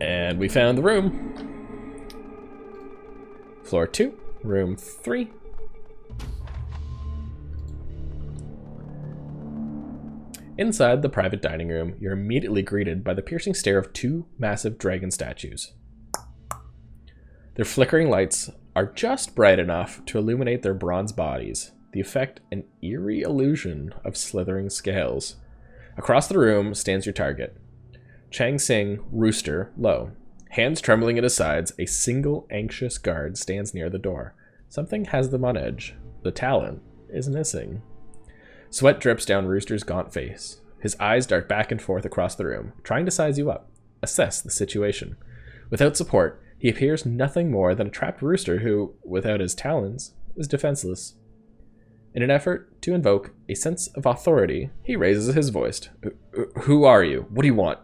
And we found the room. Floor 2, room 3. Inside the private dining room, you're immediately greeted by the piercing stare of two massive dragon statues. Their flickering lights are just bright enough to illuminate their bronze bodies, the effect an eerie illusion of slithering scales. Across the room stands your target, Chang Sing, rooster, low. Hands trembling at his sides, a single anxious guard stands near the door. Something has them on edge. The talent is missing. Sweat drips down Rooster's gaunt face. His eyes dart back and forth across the room, trying to size you up, assess the situation. Without support, he appears nothing more than a trapped rooster who, without his talons, is defenseless. In an effort to invoke a sense of authority, he raises his voice. Who are you? What do you want?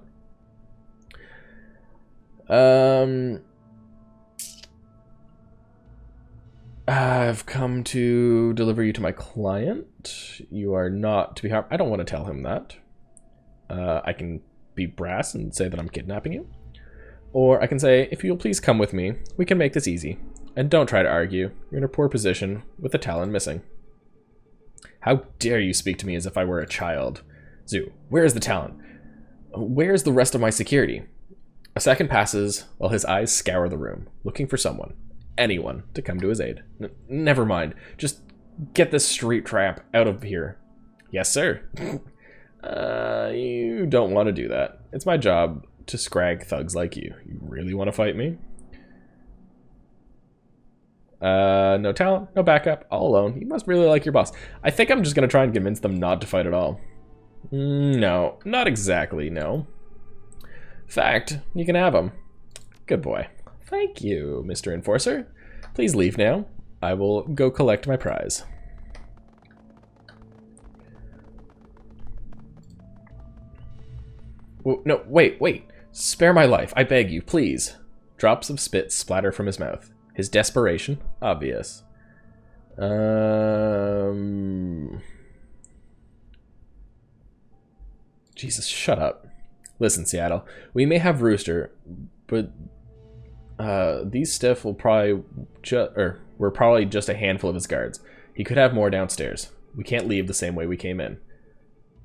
I've come to deliver you to my client. You are not to be harmed. I don't want to tell him that. I can be brass and say that I'm kidnapping you. Or I can say, if you'll please come with me, we can make this easy. And don't try to argue. You're in a poor position with the talon missing. How dare you speak to me as if I were a child? Zhu, where is the talon? Where's the rest of my security? A second passes while his eyes scour the room, looking for someone, anyone, to come to his aid. Never mind. Just get this street tramp out of here. Yes, sir. You don't want to do that. It's my job to scrag thugs like you. You really want to fight me? No talent, no backup, all alone. You must really like your boss. I think I'm just going to try and convince them not to fight at all. No, not exactly, no. Fact, you can have him. Good boy. Thank you, Mr. Enforcer. Please leave now. I will go collect my prize. No, wait. Spare my life, I beg you, please. Drops of spit splatter from his mouth. His desperation, obvious. Jesus, shut up. Listen, Seattle, we may have Rooster, but these stiff will probably we're probably just a handful of his guards. He could have more downstairs. We can't leave the same way we came in.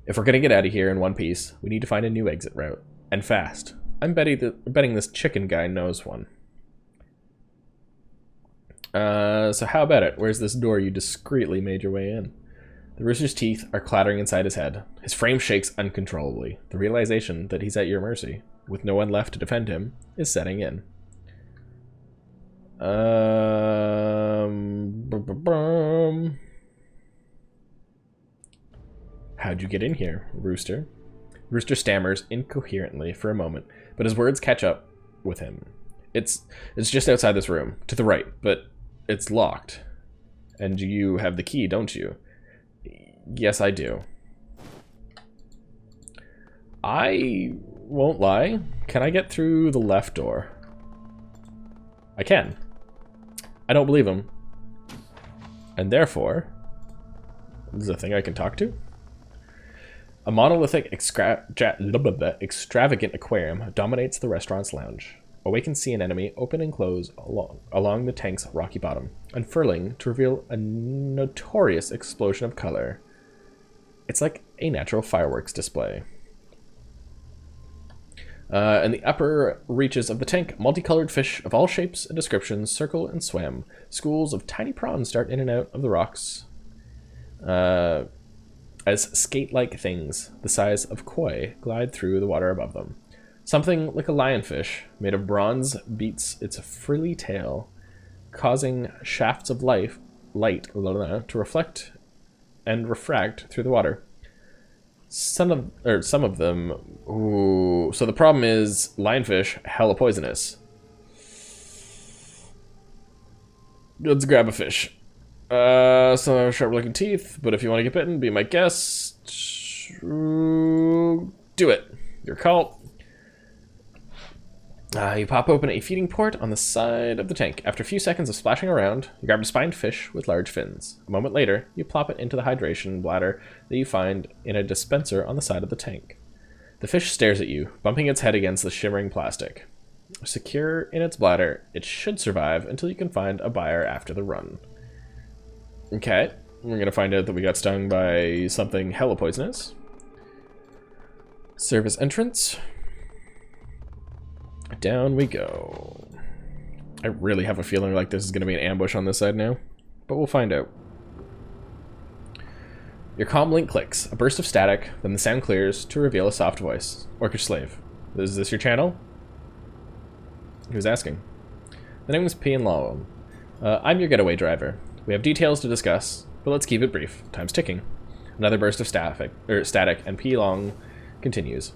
If we're gonna get out of here in one piece, we need to find a new exit route, and fast. I'm betting this chicken guy knows one. So how about it? Where's this door you discreetly made your way in? The rooster's teeth are clattering inside his head. His frame shakes uncontrollably. The realization that he's at your mercy, with no one left to defend him, is setting in. How'd you get in here, Rooster? Rooster stammers incoherently for a moment, but his words catch up with him. It's just outside this room, to the right, but it's locked. And you have the key, don't you? Yes, I do. I won't lie. Can I get through the left door? I can. I don't believe him. And therefore, this is a thing I can talk to? A monolithic extravagant aquarium dominates the restaurant's lounge. Awake and see an enemy open and close along the tank's rocky bottom, unfurling to reveal a notorious explosion of color. It's like a natural fireworks display. In the upper reaches of the tank, multicolored fish of all shapes and descriptions circle and swim. Schools of tiny prawns dart in and out of the rocks as skate-like things the size of koi glide through the water above them. Something like a lionfish made of bronze beats its frilly tail, causing shafts of light to reflect and refract through the water. Some of them. Ooh, so the problem is lionfish, hella poisonous. Let's grab a fish. Some have sharp-looking teeth, but if you want to get bitten, be my guest. Do it. Your call. You pop open a feeding port on the side of the tank. After a few seconds of splashing around, you grab a spined fish with large fins. A moment later, you plop it into the hydration bladder that you find in a dispenser on the side of the tank. The fish stares at you, bumping its head against the shimmering plastic. Secure in its bladder, it should survive until you can find a buyer after the run. Okay, we're gonna find out that we got stung by something hella poisonous. Service entrance. Down we go. I really have a feeling like this is gonna be an ambush on this side now, but we'll find out. Your comm link clicks, a burst of static, then the sound clears to reveal a soft voice. Orcish slave. Is this your channel? Who's asking? The name is P and Lawlum. I'm your getaway driver. We have details to discuss, but let's keep it brief. Time's ticking. Another burst of static, and P Long continues.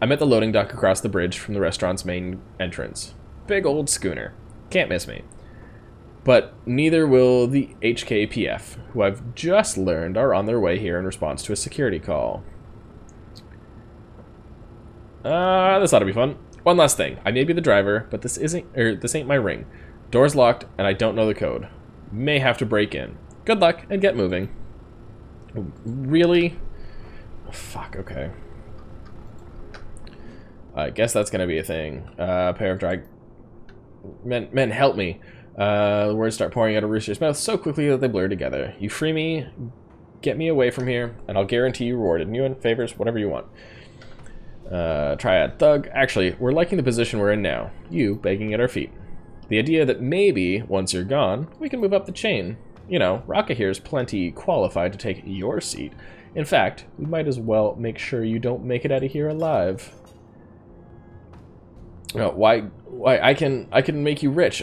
I'm at the loading dock across the bridge from the restaurant's main entrance. Big old schooner. Can't miss me. But neither will the HKPF, who I've just learned are on their way here in response to a security call. This ought to be fun. One last thing. I may be the driver, but this ain't my ring. Door's locked, and I don't know the code. May have to break in. Good luck, and get moving. Really? Oh, fuck, okay. I guess that's gonna be a thing. Pair of drag... Men, help me. The words start pouring out of Rooster's mouth so quickly that they blur together. You free me, get me away from here, and I'll guarantee you rewarded. New and favors, whatever you want. Triad Thug. Actually, we're liking the position we're in now. You begging at our feet. The idea that maybe, once you're gone, we can move up the chain. You know, Raka here's plenty qualified to take your seat. In fact, we might as well make sure you don't make it out of here alive. No, why I can make you rich.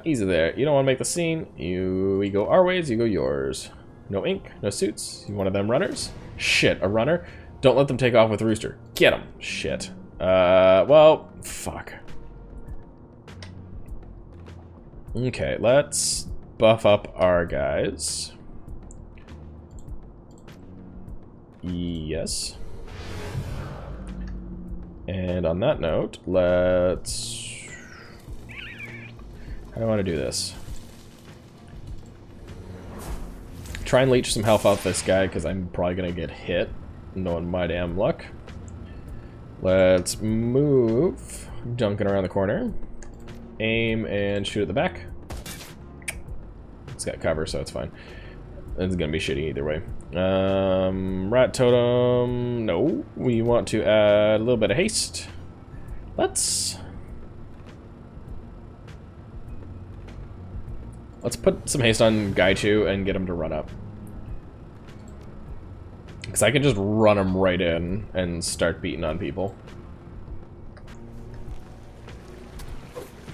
Easy there. You don't want to make the scene. We go our ways, you go yours. No ink, no suits. You one of them runners? Shit, a runner? Don't let them take off with Rooster. Get him. Shit. Well, fuck. Okay, let's buff up our guys. Yes. And on that note, let's... How do I want to do this? Try and leech some health off this guy, because I'm probably going to get hit, knowing my damn luck. Let's move, dunking around the corner. Aim and shoot at the back. It's got cover, so it's fine. It's going to be shitty either way. Rat totem, no. We want to add a little bit of haste. Let's put some haste on Gaichu and get him to run up. Because I can just run him right in and start beating on people.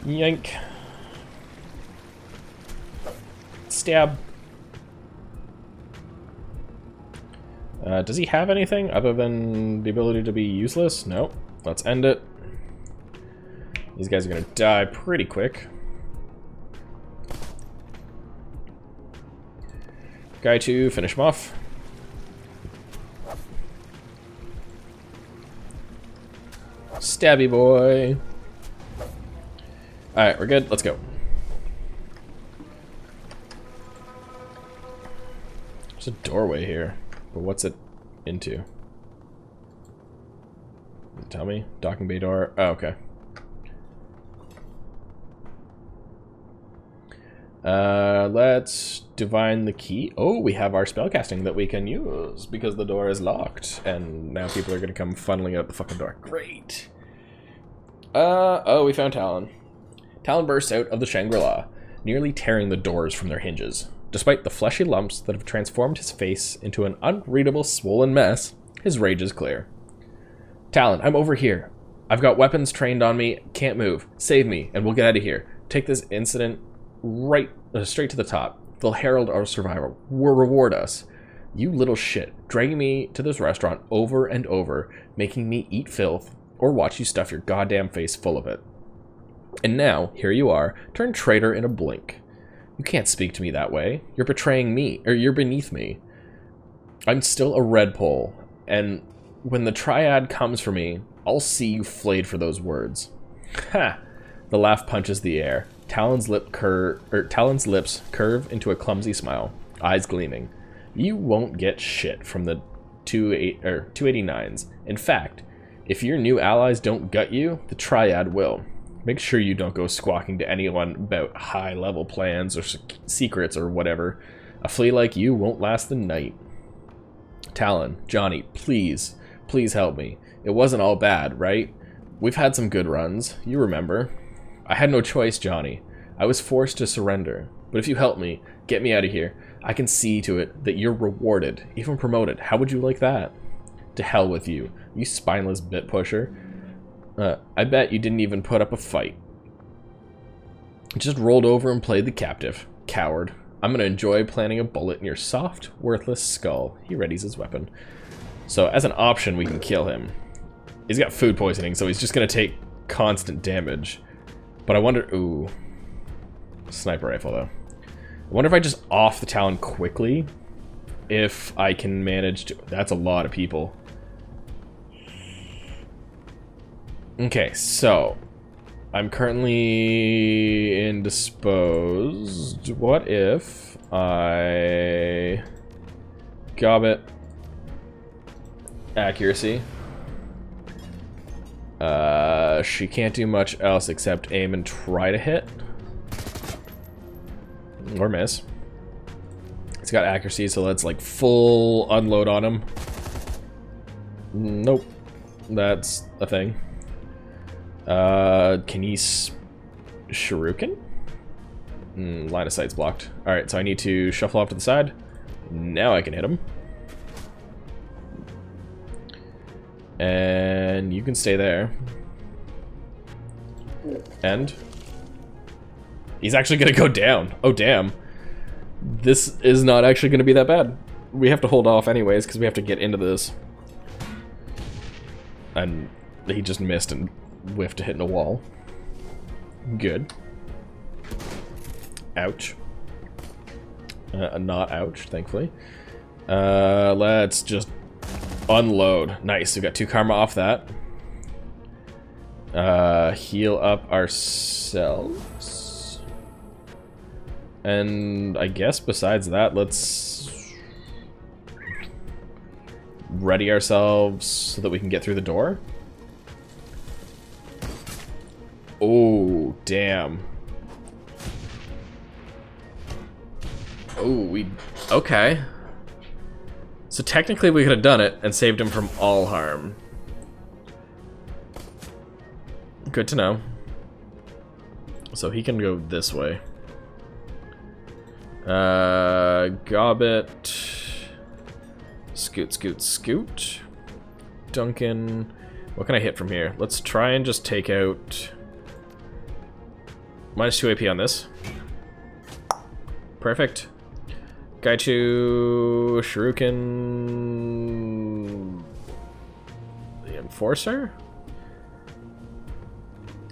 Yank. Stab. Does he have anything other than the ability to be useless? No. Let's end it. These guys are going to die pretty quick. Guy 2, finish him off. Stabby boy. Alright, we're good. Let's go. There's a doorway here, but what's it into? Does it tell me? Docking bay door. Oh, okay. Let's divine the key. Oh, we have our spellcasting that we can use because the door is locked, and now people are gonna come funneling out the fucking door. Great. Oh, we found Talon. Talon bursts out of the Shangri-La, nearly tearing the doors from their hinges. Despite the fleshy lumps that have transformed his face into an unreadable swollen mess, his rage is clear. Talon, I'm over here. I've got weapons trained on me, can't move. Save me, and we'll get out of here. Take this incident straight to the top. They'll herald our survival. Will reward us. You little shit, dragging me to this restaurant over and over, making me eat filth, or watch you stuff your goddamn face full of it. And now, here you are, turned traitor in a blink. You can't speak to me that way. You're betraying me, or you're beneath me. I'm still a red pole, and when the triad comes for me, I'll see you flayed for those words. Ha! The laugh punches the air. Talon's lips curve into a clumsy smile, eyes gleaming. You won't get shit from the 289s. In fact, If your new allies don't gut you, the Triad will. Make sure you don't go squawking to anyone about high-level plans or secrets or whatever. A flea like you won't last the night. Talon, Johnny, please, please help me. It wasn't all bad, right? We've had some good runs, you remember. I had no choice, Johnny. I was forced to surrender. But if you help me, get me out of here, I can see to it that you're rewarded, even promoted. How would you like that? To hell with you, you spineless bit pusher. I bet you didn't even put up a fight. Just rolled over and played the captive. Coward. I'm gonna enjoy planting a bullet in your soft, worthless skull. He readies his weapon. So as an option, we can kill him. He's got food poisoning, so he's just gonna take constant damage. But I wonder, ooh. Sniper rifle though. I wonder if I just off the Talon quickly, if I can manage to, that's a lot of people. Okay, so I'm currently indisposed. What if I gob it accuracy? She can't do much else except aim and try to hit. Or miss. It's got accuracy, so let's like full unload on him. Nope. That's a thing. Can he shuriken? Line of sight's blocked. Alright, so I need to shuffle off to the side. Now I can hit him. And you can stay there. And he's actually gonna go down. Oh, damn. This is not actually gonna be that bad. We have to hold off anyways, because we have to get into this. And he just missed and whiffed a hit in a wall. Good. Ouch. Not ouch, thankfully. Let's just unload. Nice, we got 2 karma off that. Heal up ourselves. And I guess besides that, let's ready ourselves so that we can get through the door. Oh, damn. Oh, okay. So technically we could have done it and saved him from all harm. Good to know. So he can go this way. Gobbit. Scoot, scoot, scoot. Duncan. What can I hit from here? Let's try and just take out... -2 AP on this. Perfect. Gaichu, Shuriken, the Enforcer?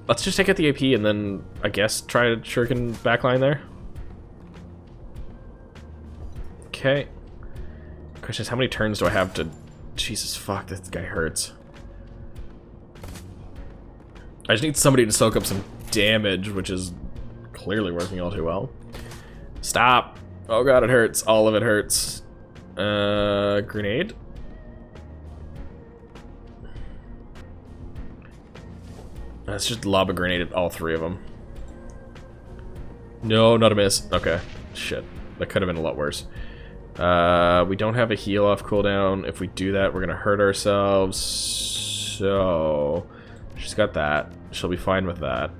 Let's just take out the AP and then, I guess, try to Shuriken backline there. Okay. Question is, how many turns do I have to... Jesus, fuck, this guy hurts. I just need somebody to soak up some damage, which is clearly working all too well. Stop! Oh god, it hurts. All of it hurts. Grenade? Let's just lob a grenade at all 3 of them. No, not a miss. Okay. Shit. That could have been a lot worse. We don't have a heal off cooldown. If we do that, we're gonna hurt ourselves. So... she's got that. She'll be fine with that.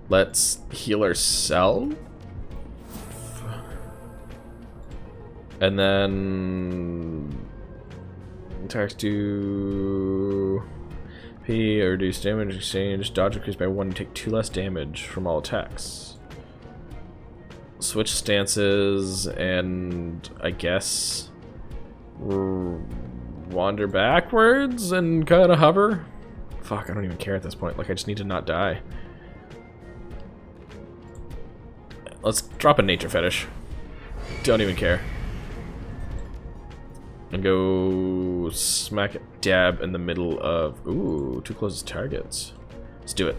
Let's heal ourselves. And then... attacks do... P or reduce damage exchange. Dodge increased by 1 to take 2 less damage from all attacks. Switch stances and I guess wander backwards and kind of hover. Fuck, I don't even care at this point. Like, I just need to not die. Let's drop a nature fetish. Don't even care. And go smack it, dab in the middle of... Ooh, 2 closest targets. Let's do it.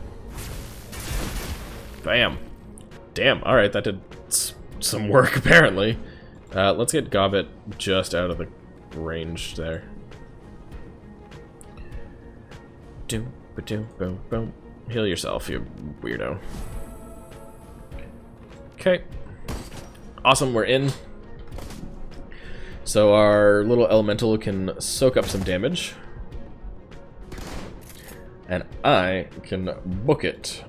Bam. Damn, alright, that did some work, apparently. Let's get Gobbet just out of the range there. Boom, boom. Heal yourself, you weirdo. Okay. Awesome, we're in. So our little elemental can soak up some damage. And I can book it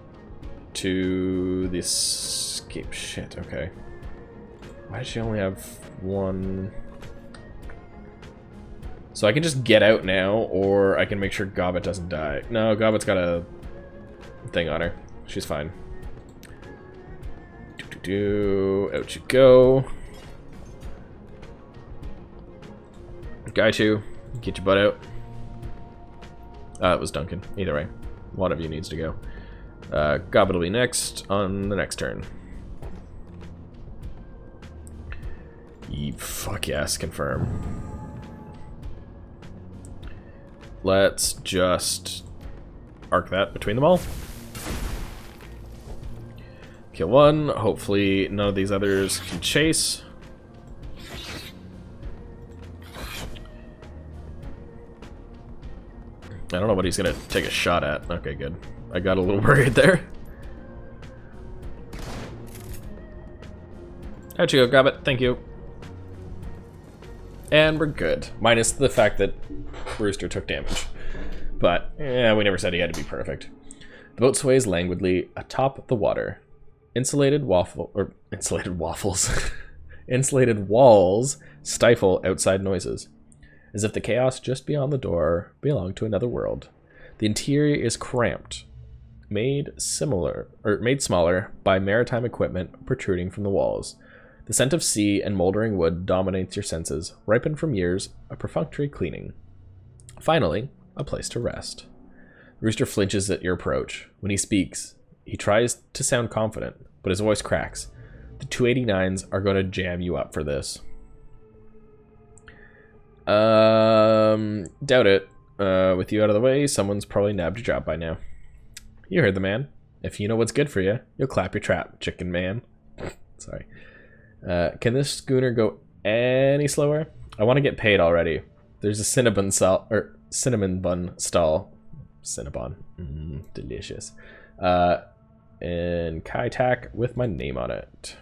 to the escape. Shit, okay. Why does she only have one? So I can just get out now, or I can make sure Gobbet doesn't die. No, Gobbet's got a thing on her. She's fine. Out you go. Guy 2, get your butt out. It was Duncan. Either way, one of you needs to go. Gobbet will be next on the next turn. Fuck yes, confirm. Let's just arc that between them all. Kill one. Hopefully none of these others can chase. I don't know what he's gonna take a shot at. Okay, good. I got a little worried there. Out you go, Gobbet. Thank you. And we're good. Minus the fact that Rooster took damage. But, yeah, we never said he had to be perfect. The boat sways languidly atop the water. Insulated waffles. Insulated walls stifle outside noises, as if the chaos just beyond the door belonged to another world. The interior is cramped, made smaller by maritime equipment protruding from the walls. The scent of sea and moldering wood dominates your senses, ripened from years of perfunctory cleaning. Finally, a place to rest. Rooster flinches at your approach. When he speaks, he tries to sound confident, but his voice cracks. The 289s are going to jam you up for this. Doubt it. With you out of the way, someone's probably nabbed your job by now. You heard the man. If you know what's good for you, you'll clap your trap, chicken man. Sorry. Can this schooner go any slower? I want to get paid already. There's a cinnamon bun stall. Cinnabon. Delicious. And Kai Tak with my name on it.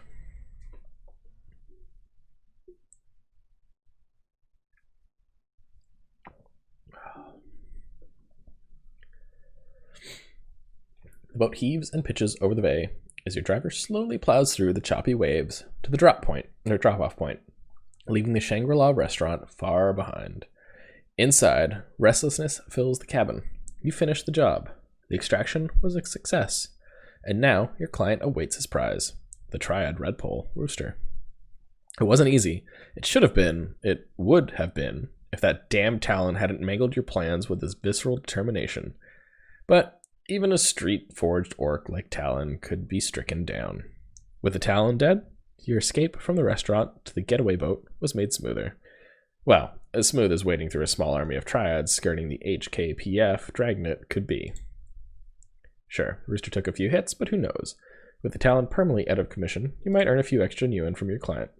The boat heaves and pitches over the bay as your driver slowly plows through the choppy waves to the drop-off point, leaving the Shangri-La restaurant far behind. Inside, restlessness fills the cabin. You finished the job. The extraction was a success, and now your client awaits his prize, the Triad Redpole Rooster. It wasn't easy. It should have been. It would have been if that damn Talon hadn't mangled your plans with his visceral determination. But even a street-forged orc like Talon could be stricken down. With the Talon dead, your escape from the restaurant to the getaway boat was made smoother. Well, as smooth as wading through a small army of triads skirting the HKPF Dragnet could be. Sure, Rooster took a few hits, but who knows? With the Talon permanently out of commission, you might earn a few extra Nuin from your client.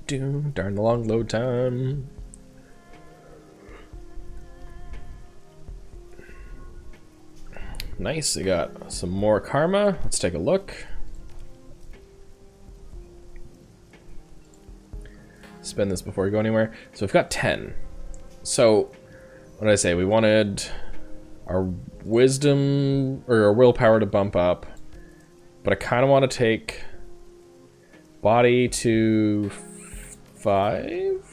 Darn the long load time. Nice, we got some more karma. Let's take a look. Spend this before we go anywhere. So we've got 10. So, what did I say? We wanted our wisdom or our willpower to bump up, but I kind of want to take body to 5.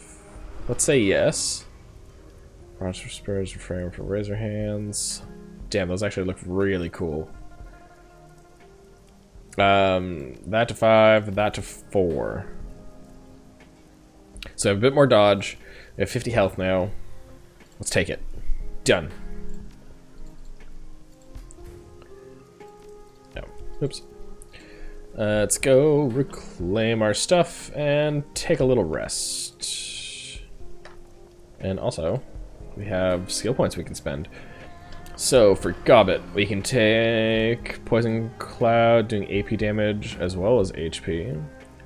Let's say yes. Bronze for spurs, refrain from razor hands. Damn, those actually look really cool. That to 5, that to 4. So I have a bit more dodge. We have 50 health now. Let's take it. Done. No. Oops. Let's go reclaim our stuff and take a little rest. And also, we have skill points we can spend. So for Gobbet, we can take Poison Cloud, doing AP damage as well as HP.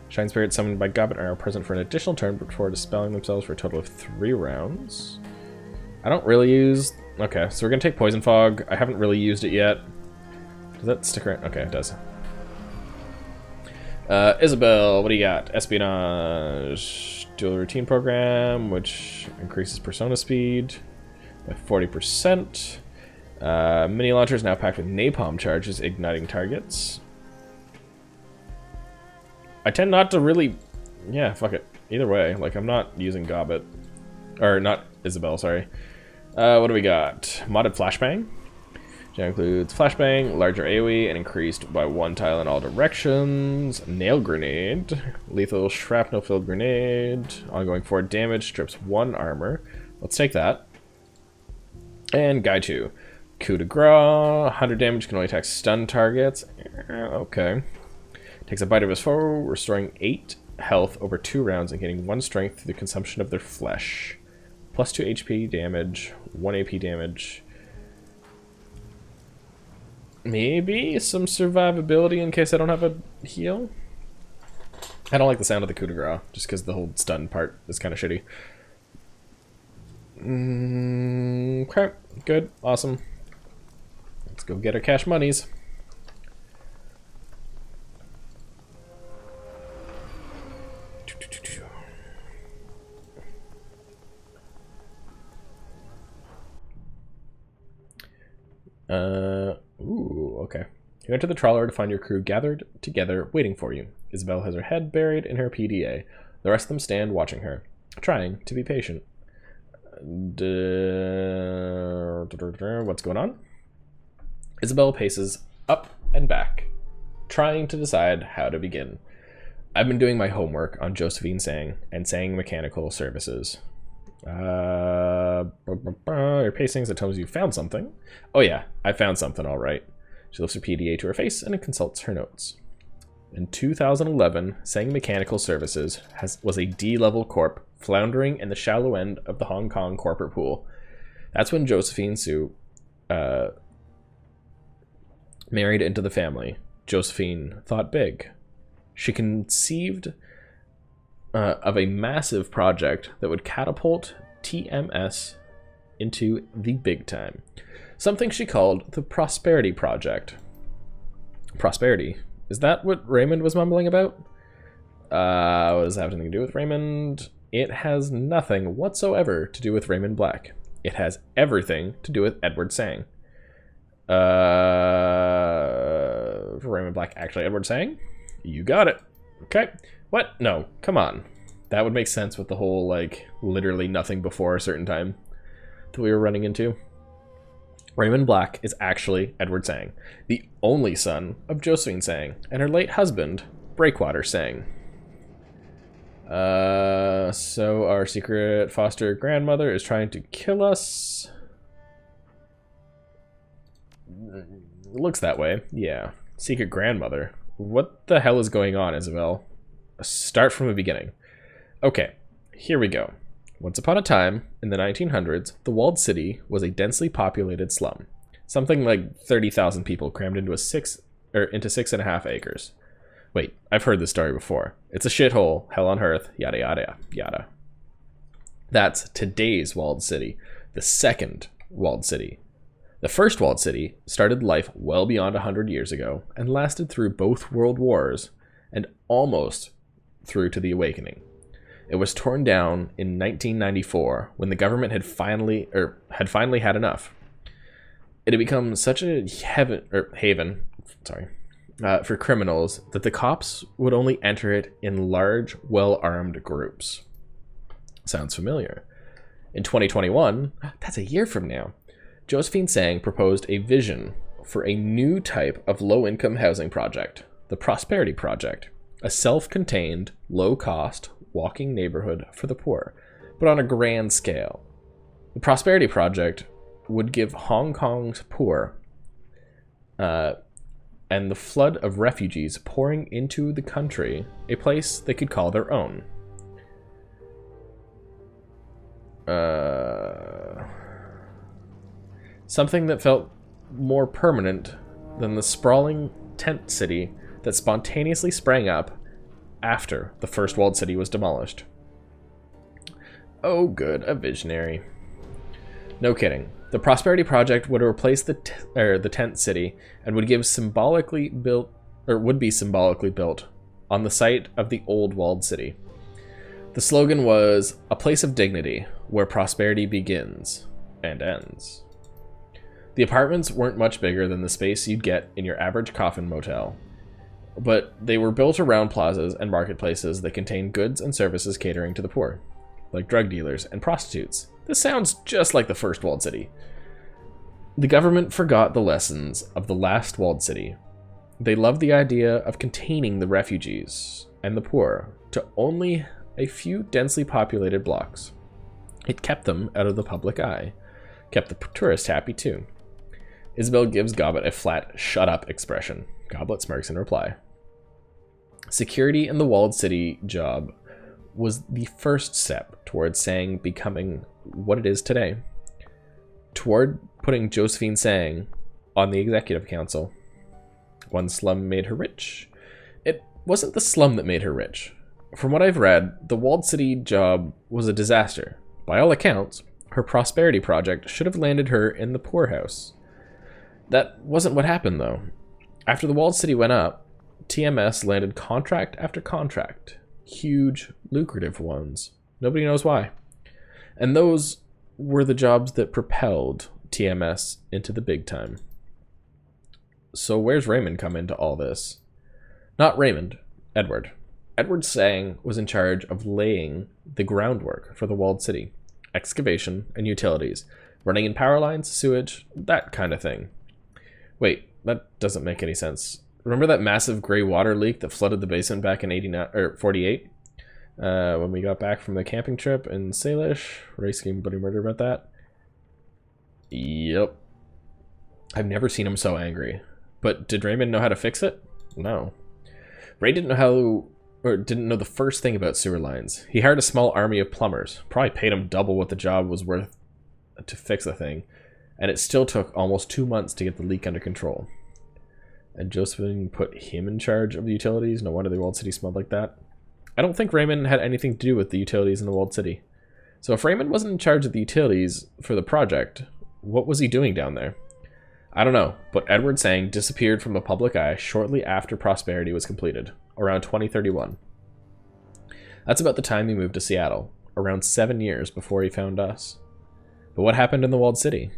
Shine Spirits summoned by Gobbet are now present for an additional turn before dispelling themselves for a total of 3 rounds. I don't really use... Okay, so we're going to take Poison Fog. I haven't really used it yet. Does that stick around? Okay, it does. Isabel, what do you got? Espionage. Dual Routine Program, which increases Persona speed by 40%. Mini launcher is now packed with napalm charges, igniting targets. I tend not to really... Yeah, fuck it. Either way, like, I'm not using Gobbet. Or, not Isabel, sorry. What do we got? Modded Flashbang. Which includes Flashbang, larger AoE, and increased by 1 tile in all directions. Nail Grenade. Lethal Shrapnel-filled Grenade. Ongoing 4 damage, strips 1 armor. Let's take that. And Guy 2. Coup de Grace. 100 damage, can only attack stun targets. Okay. Takes a bite of his foe, restoring 8 health over 2 rounds and gaining 1 strength through the consumption of their flesh. Plus 2 HP damage, 1 AP damage. Maybe some survivability in case I don't have a heal. I don't like the sound of the coup de grace, just because the whole stun part is kind of shitty. Okay, good, awesome. Let's go get our cash monies. Ooh, okay. You enter the trawler to find your crew gathered together, waiting for you. Isabel has her head buried in her PDA. The rest of them stand watching her, trying to be patient. What's going on? Isabel paces up and back, trying to decide how to begin. I've been doing my homework on Josephine Sang and Sang Mechanical Services. Your pacings, it tells you found something. Oh yeah, I found something, all right. She lifts her PDA to her face and consults her notes. In 2011, Sang Mechanical Services was a D-level corp floundering in the shallow end of the Hong Kong corporate pool. That's when Josephine Sue married into the family. Josephine thought big. She conceived of a massive project that would catapult TMS into the big time. Something she called the Prosperity Project. Prosperity? Is that what Raymond was mumbling about? What does that have anything to do with Raymond? It has nothing whatsoever to do with Raymond Black. It has everything to do with Edward Sang. Raymond Black, actually Edward Sang? You got it. Okay. What? No, come on. That would make sense with the whole, like, literally nothing before a certain time that we were running into. Raymond Black is actually Edward Sang, the only son of Josephine Sang and her late husband, Breakwater Sang. So our secret foster grandmother is trying to kill us. Looks that way, yeah. Secret grandmother. What the hell is going on, Isabel? Start from the beginning. Okay, here we go. Once upon a time, in the 1900s, the walled city was a densely populated slum. Something like 30,000 people crammed into 6.5 acres. Wait, I've heard this story before. It's a shithole, hell on earth, yada yada yada. That's today's walled city, the second walled city. The first walled city started life well beyond 100 years ago and lasted through both world wars and almost through to the Awakening. It was torn down in 1994 when the government had finally had enough. It had become such a haven for criminals that the cops would only enter it in large, well-armed groups. Sounds familiar. In 2021, that's a year from now, Josephine Sang proposed a vision for a new type of low-income housing project, the Prosperity Project, a self-contained, low-cost, walking neighborhood for the poor, but on a grand scale. The Prosperity Project would give Hong Kong's poor and the flood of refugees pouring into the country a place they could call their own. something that felt more permanent than the sprawling tent city that spontaneously sprang up after the first walled city was demolished. Oh good, a visionary. No kidding. The Prosperity Project would replace the tent city and would be symbolically built on the site of the old walled city. The slogan was, "A place of dignity, where prosperity begins and ends." The apartments weren't much bigger than the space you'd get in your average coffin motel, but they were built around plazas and marketplaces that contained goods and services catering to the poor, like drug dealers and prostitutes. This sounds just like the first walled city. The government forgot the lessons of the last walled city. They loved the idea of containing the refugees and the poor to only a few densely populated blocks. It kept them out of the public eye, kept the tourist happy too. Isabel gives Goblet a flat, shut up expression. Goblet smirks in reply. Security in the walled city job was the first step towards Sang becoming what it is today. Toward putting Josephine Sang on the executive council. One slum made her rich. It wasn't the slum that made her rich. From what I've read, the walled city job was a disaster. By all accounts, her prosperity project should have landed her in the poorhouse. That wasn't what happened, though. After the walled city went up, TMS landed contract after contract. Huge, lucrative ones. Nobody knows why. And those were the jobs that propelled TMS into the big time. So where's Raymond come into all this? Not Raymond, Edward. Edward Sang was in charge of laying the groundwork for the walled city. Excavation and utilities. Running in power lines, sewage, that kind of thing. Wait, that doesn't make any sense. Remember that massive gray water leak that flooded the basement back in 48? When we got back from the camping trip in Salish? Ray screamed bloody murder about that. Yep. I've never seen him so angry. But did Raymond know how to fix it? No. Ray didn't know the first thing about sewer lines. He hired a small army of plumbers. Probably paid him double what the job was worth to fix the thing. And it still took almost 2 months to get the leak under control. And Josephine put him in charge of the utilities. No wonder the walled city smelled like that. I don't think Raymond had anything to do with the utilities in the walled city. So if Raymond wasn't in charge of the utilities for the project, what was he doing down there? I don't know, but Edward Sang disappeared from the public eye shortly after Prosperity was completed, around 2031. That's about the time he moved to Seattle, around 7 years before he found us. But what happened in the walled city?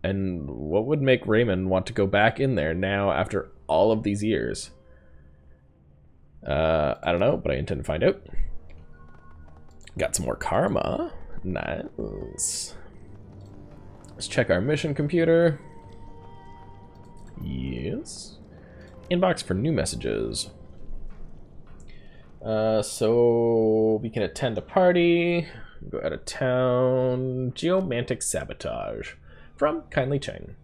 And what would make Raymond want to go back in there now after all of these years? I don't know, but I intend to find out. Got some more karma. Nice. Let's check our mission computer. Yes. Inbox for new messages. So we can attend a party, go out of town. Geomantic sabotage from Kindly Cheng.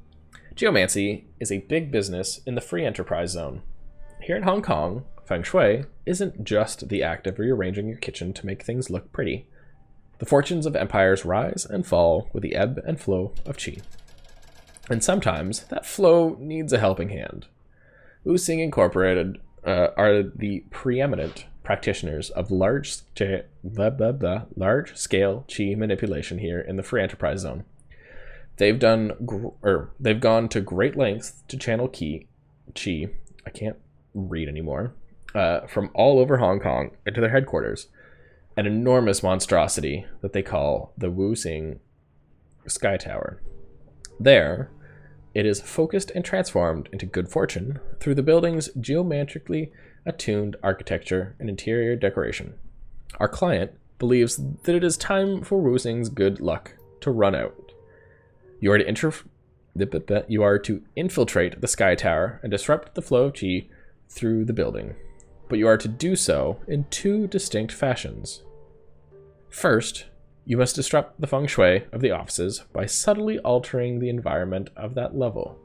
Geomancy is a big business in the free enterprise zone. Here in Hong Kong, Feng Shui isn't just the act of rearranging your kitchen to make things look pretty. The fortunes of empires rise and fall with the ebb and flow of qi. And sometimes that flow needs a helping hand. Wu Xing Incorporated are the preeminent practitioners of large-scale qi manipulation here in the free enterprise zone. They've gone to great lengths to channel qi. I can't read anymore. From all over Hong Kong into their headquarters, an enormous monstrosity that they call the Wu Xing Sky Tower. There, it is focused and transformed into good fortune through the building's geometrically attuned architecture and interior decoration. Our client believes that it is time for Wu Xing's good luck to run out. You are to infiltrate the Sky Tower and disrupt the flow of qi through the building. But you are to do so in two distinct fashions. First, you must disrupt the feng shui of the offices by subtly altering the environment of that level.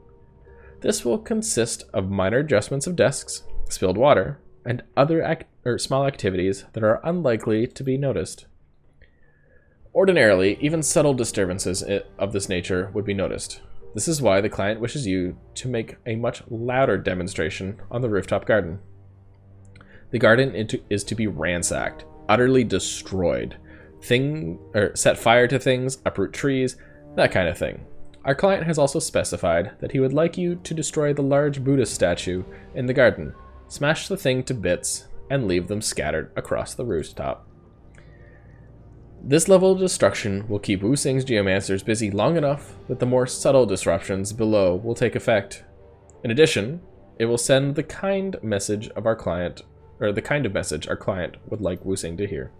This will consist of minor adjustments of desks, spilled water, and other small activities that are unlikely to be noticed. Ordinarily, even subtle disturbances of this nature would be noticed. This is why the client wishes you to make a much louder demonstration on the rooftop garden. The garden is to be ransacked, utterly destroyed, set fire to things, uproot trees, that kind of thing. Our client has also specified that he would like you to destroy the large Buddhist statue in the garden, smash the thing to bits, and leave them scattered across the rooftop. This level of destruction will keep Wu Xing's geomancers busy long enough that the more subtle disruptions below will take effect. In addition, it will send the kind of message our client would like Wu Xing to hear.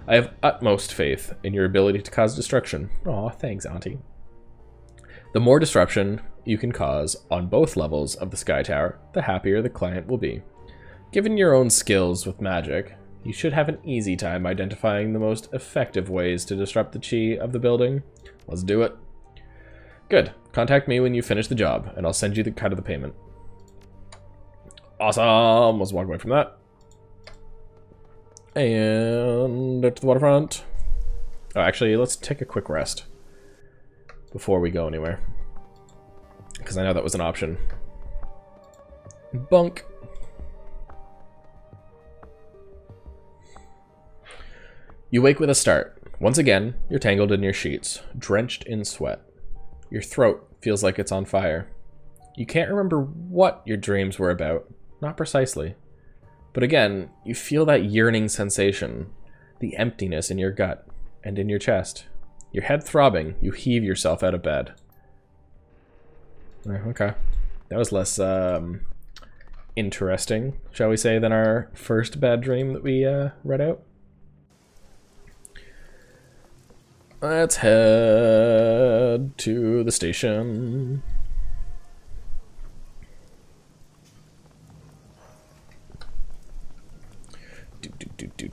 I have utmost faith in your ability to cause destruction. Aw, thanks, Auntie. The more disruption you can cause on both levels of the Sky Tower, the happier the client will be. Given your own skills with magic, you should have an easy time identifying the most effective ways to disrupt the chi of the building. Let's do it. Good. Contact me when you finish the job, and I'll send you the cut of the payment. Awesome! Let's walk away from that. And up to the waterfront. Oh, actually, let's take a quick rest before we go anywhere, because I know that was an option. Bunk. You wake with a start. Once again, you're tangled in your sheets, drenched in sweat. Your throat feels like it's on fire. You can't remember what your dreams were about, not precisely. But again, you feel that yearning sensation, the emptiness in your gut and in your chest. Your head throbbing, you heave yourself out of bed. Okay. That was less interesting, shall we say, than our first bad dream that we read out. Let's head to the station.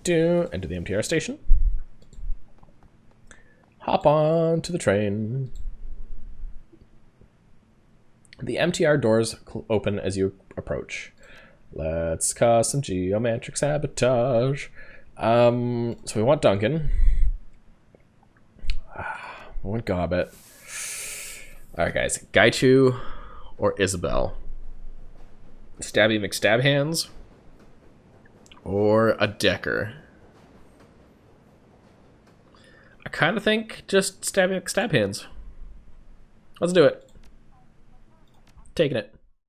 Enter the MTR station. Hop on to the train. The MTR doors open as you approach. Let's cause some geometric sabotage. So we want Duncan. I want Gobbet. Alright guys, Gaichu or Isabel? Stabby McStabhands or a Decker? I kind of think just Stabby McStabhands. Let's do it. Taking it.